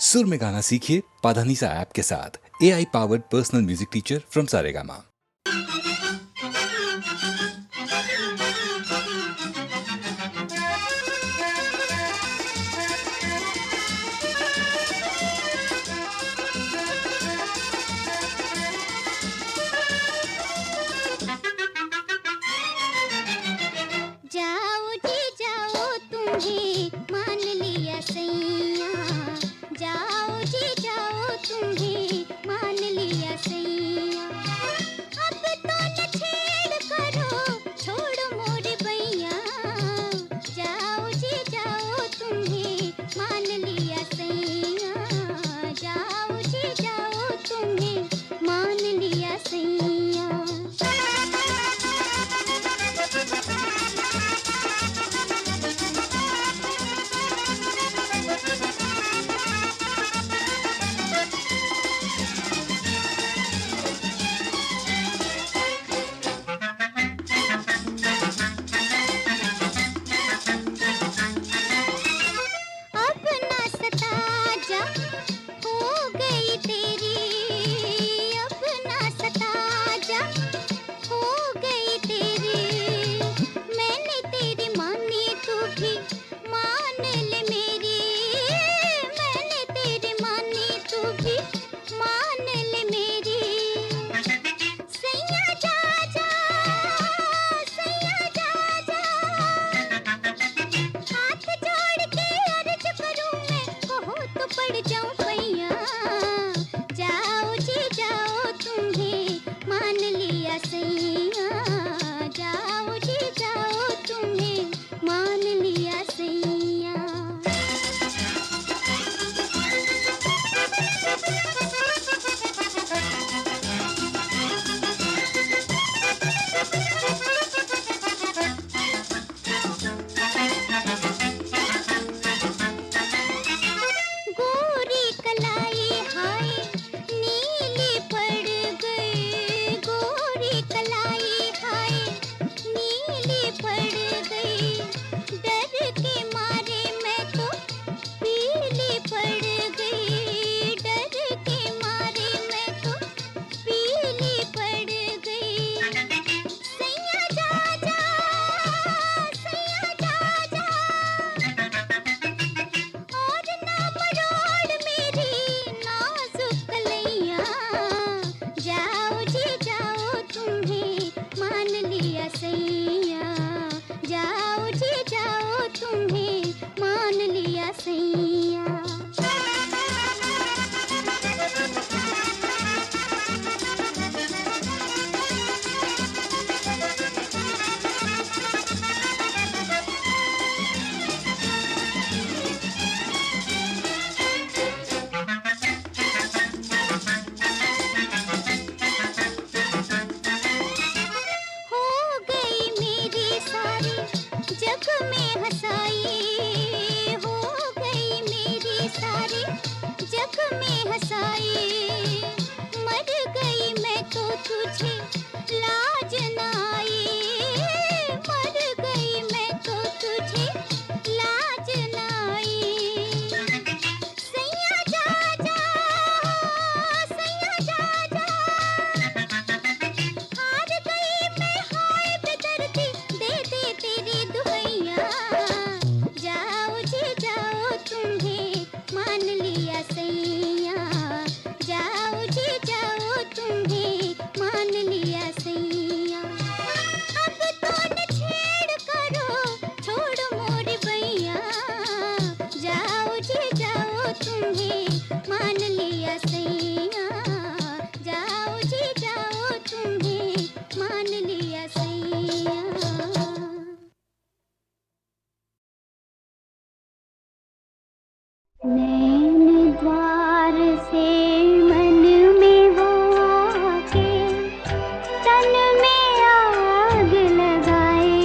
सुर में गाना सीखिए पाधानीसा ऐप के साथ। AI powered personal music teacher from Saregama. जाओ जी जाओ तुम्हें मान लिया सैया, जाओ जी जाओ तुम्हें मान लिया सैया। अब तो न छेड़ करो छोड़ मोर बैया, जाओ जी जाओ तुम्हें मान लिया सैया, जाओ जी जाओ तुम्हें मान लिया सैया। अपना सता जा हो गई तेरी, अपना सता जा हो गई तेरी। मैंने तेरी मानी तू भी मान ले मेरी, मैंने तेरी मानी तू भी मान ले मेरी। सैया जा जा, सैया जा जा, हाथ जोड़ के अर्ज करूं मैं, कहो तो पड़ जाऊं पैया। जाओ जी जाओ तुम्हें मान लिया सैया, जाओ जी जाओ तुम्हें मान लिया सैया। गोरी कलाई हाय नीली पड़ गई, गोरी कलाई हाय नीली पड़ गई। डर के मारे मैं तो पीली पड़ गई, डर के मारे मैं तो पीली पड़ गई। सैया जा जा, सैया जा जा, और ना मरोड़ मेरी नाजुक कलैया। जाओ जी जाओ तुम्हें मान लिया सैया, जाओ जी जाओ तुम्हें मान लिया सैया। हो गई मेरी सारी जग में हंसाई, हो गई मेरी सारी जग में हंसाई। मर गई मैं तो तुझे लाज न आई, मर गई मैं तो तुझे लाज न आई। सैया जा जा, सैया जा जा, हार गई मैं हाय बेदर्दी, दे दे तेरी दुहैया। जाओ जी जाओ तुम्हें मान लिया सैया, जाओ जी जाओ तुम्हें मान लिया सैया। अब तो न छेड़ करो छोड़ मोर बैया, जाओ जी जाओ तुम्हें मान लिया सैया, जाओ जी जाओ तुम्हें मान लिया सैया। नैन द्वार से मन में हो आके, तन में आग लगाए।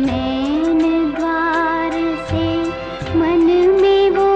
नैन द्वार से मन में वो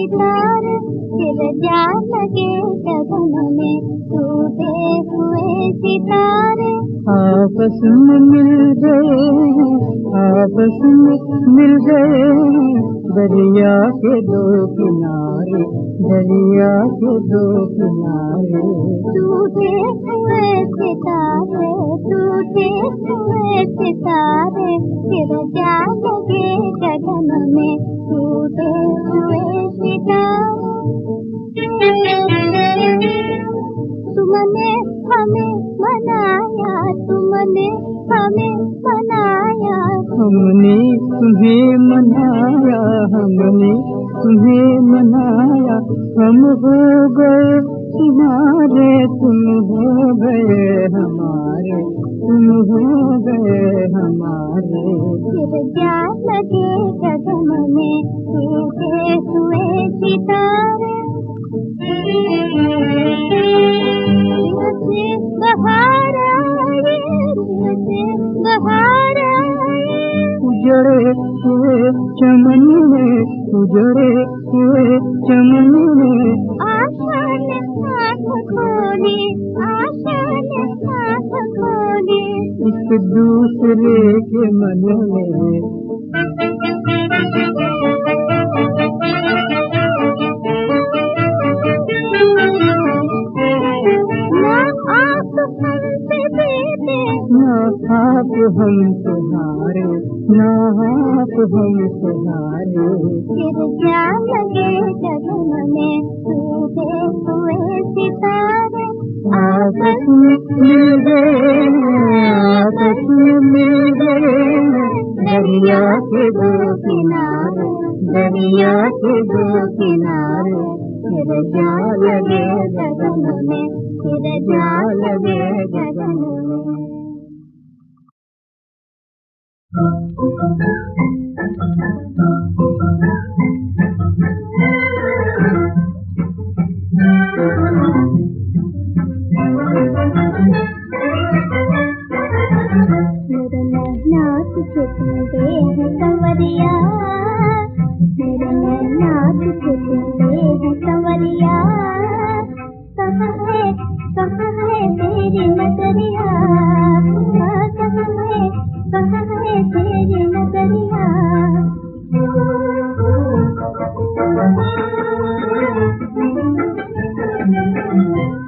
सितारे फिर जा लगे गगन में टूटे हुए सितारे। आपस में मिल गए, आपस में मिल गए, दरिया के दो किनारे, दरिया के दो किनारे। टूटे हुए सितारे, टूटे हुए सितारे फिर जा लगे गगन में टूटे हुए सितारे। तुमने हमें मनाया, तुमने हमें मनाया, हमने तुम्हें मनाया, हमने तुम्हें मनाया। हम हो गए तुम्हारे, तुम हो गए हमारे, तुम हो गए हमारे। फिर जा लगे गगन में टूटे हुए सितारे। से बहार आए, से बहार आए, उजड़े हुए चमन में, उजड़े हुए चमन में। आशा ने साथ खोली, आशा ने साथ खोली, एक दूसरे के मन में। आप हमसे हारे, ना आप हमसे हारे। फिर जा लगे गगन में टूटे हुए सितारे। आपस में मिल गए, आपस में मिल गए, दरिया के दो किनारे, दरिया के दो किनारे। फिर जा लगे गगन में, फिर जा लगे गगन में। मेरे नैना तुझे ढूंढे हैं कंवरिया, मेरे नैना तुझे ढूंढे हैं कंवरिया। कहाँ है तेरी नगरिया, कहाँ है तेरी नगरिया।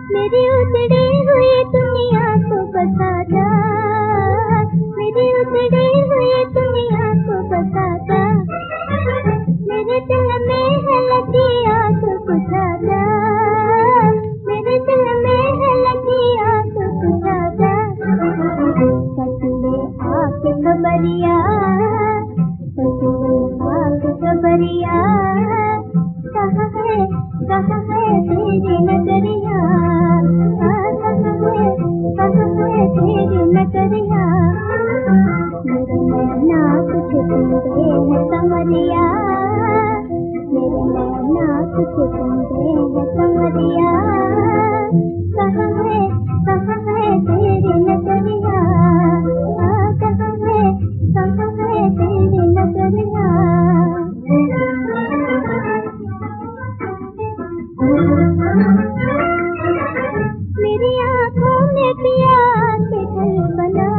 मेरी उजड़ी हुई दुनिया को बता जा, मेरी उजड़ी हुई दुनिया को बता जा। मेरे दिल में है लगी आग बुझा जा, मेरे दिल में है लगी आग बुझा जा। कसले आके खबरिया, कसले आके खबरिया। कहाँ है तेरी नगरिया, कहाँ है तेरी नगरिया। मेरे नैना तुझे ढूंढे हैं कंवरिया, मेरे नैना तुझे ढूंढे हैं कंवरिया। कहाँ है तेरी नगरिया, कहाँ है तेरी नगरिया। मेरी आँखों में प्यार के घर बना,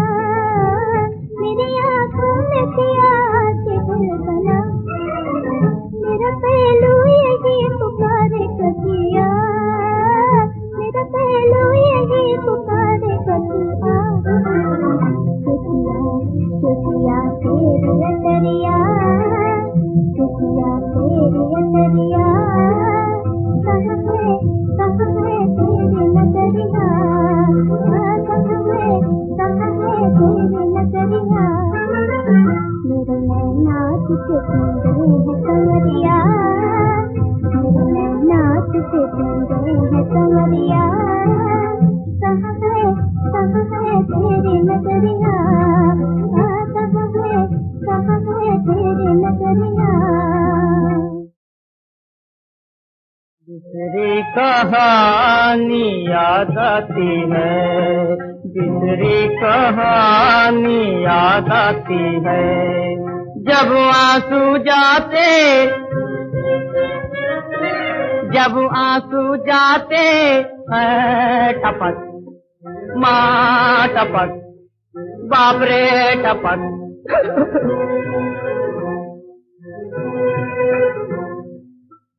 मेरी आँखों में प्यार के घर बना। मेरा पहलू यही पुकारे कजिया, मेरा पहलू यही पुकारे कजिया। चुटिया तेरी अटरिया, चुटिया तेरी अटरिया। कहाँ है तेरी नगरिया, कहाँ है तेरी नगरिया। मेरे नैना तुझे ढूंढे हैं कंवरिया, मेरे नैना तुझे ढूंढे हैं कंवरिया। कहाँ है तेरी नगरिया, कहाँ है तेरी नगरिया। दूसरी कहानी याद आती है, दूसरी कहानी याद आती है। जब आंसू जाते जब आंसू जाते हैं टपक, माँ टपक, बाप रे टपक।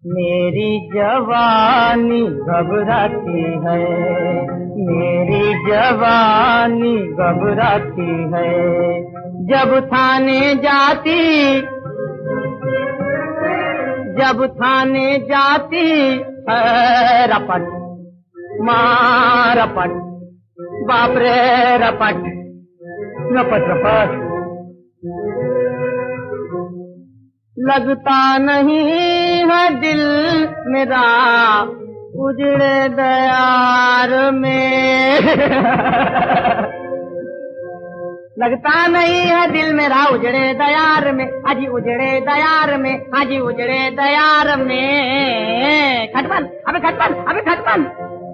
मेरी जवानी घबराती है, मेरी जवानी घबराती है। जब थाने जाती, जब थाने जाती है रपट, माँ रपट, बाप रे रपट, रपट रपट। लगता नहीं है दिल मेरा उजड़े दयार में। लगता नहीं है दिल मेरा उजड़े दयार में, हाजी उजड़े दयार में, हाजी उजड़े दयार में। खटमल, अबे खटमल, अबे खटमल।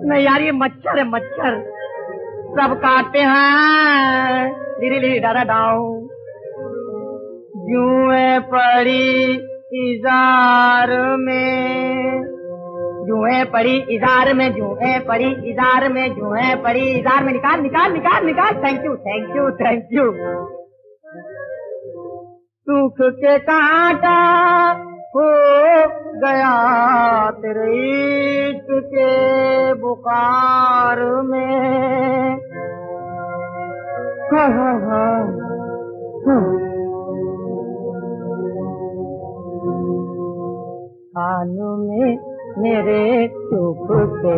नहीं यार ये मच्छर है मच्छर, सब काटते हैं। धीरे धीरे डारा डाऊ, जुएं पड़ी इजार में, जुएं पड़ी इजार में, जुएं पड़ी इजार में, जुएं पड़ी इजार में। निकाल निकाल निकाल निकाल। Thank you thank you thank you. सूख के कांटा हो गया तेरे इश्क के बुखार में। हा हा हा कानों में मेरे चुप से,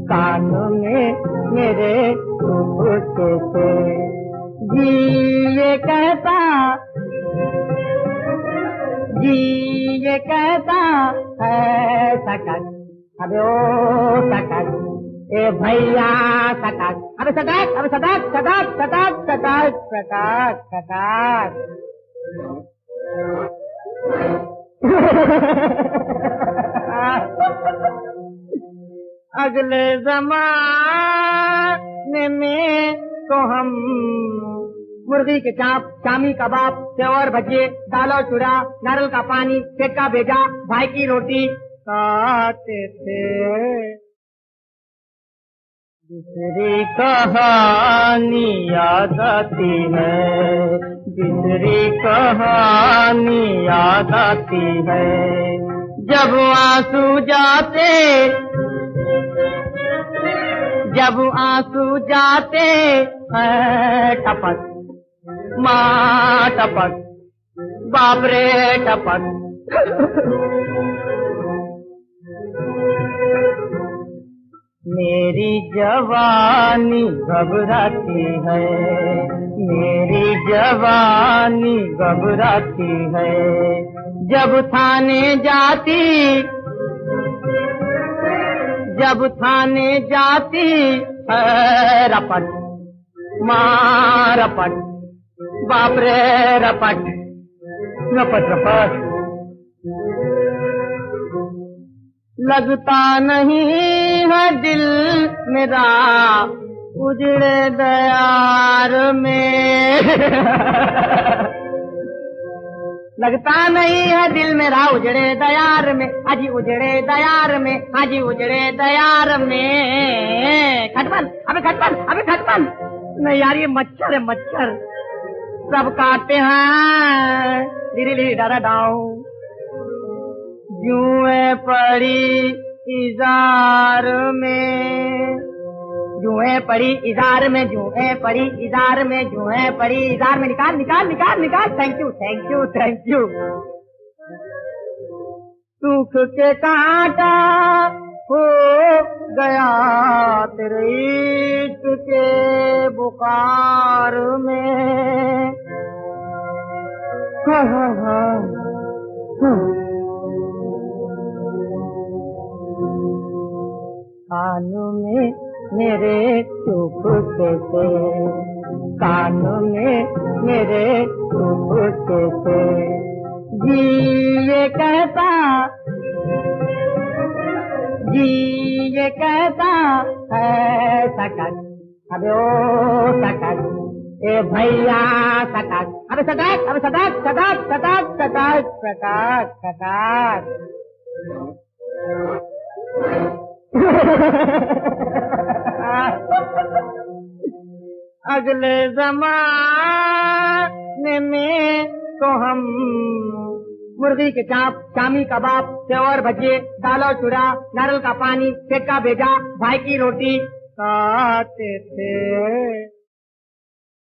कानों में मेरे चुप से। जी ये कहता, जी ये कहता है सकक, अबे ओ सकक, ए भैया सकक, अबे सकक, अबे सकक सकक सकक सकक सकक सकक। अगले ज़माने में तो हम मुर्गी के चाप, शामी कबाब, सेवर भजिए, दालो चूड़ा, नारियल का पानी, फेंका भेजा, भाई की रोटी खाते थे। दूसरी कहानी याद आती है, दूसरी कहानी याद आती है। जब आंसू जाते, जब आंसू जाते हैं टपक, माँ टपक, बाप रे टपक। मेरी जवानी घबराती है, मेरी जवानी घबराती है। जब थाने जाती, जब थाने जाती है रपट, माँ रपट, बाप रे रपट, रपट रपट। लगता नहीं है दिल मेरा उजड़े दयार में। लगता नहीं है दिल मेरा उजड़े दयार में, हाजी उजड़े दयार में, हाजी उजड़े दयार में। खटमल, अबे खटमल, अबे खटमल। नहीं यार ये मच्छर है मच्छर, सब काटते हैं। धीरे धीरे डारा डाऊ, जुएं पड़ी इजार में, जुएं पड़ी इजार में, जुएं पड़ी इजार में, जुएं पड़ी इजार में। निकाल निकाल निकाल निकाल। Thank you thank you thank you. सूख के कांटा हो गया तेरे इश्क के बुखार में। हा हा हा कानों में मेरे चुप से, कानों में मेरे चुप से। जी ये कहता, जी ये कहता है सकक, अबे ओ सकक, ए भैया सकक, अबे सकक, अबे सकक सकक सकक सकक सकक सकक। अगले जमाने में तो हम मुर्गी के चाप, शामी कबाब, सेवर भजिए, दालो चूड़ा, नारियल का पानी, सेका भेजा, भाई की रोटी खाते थे।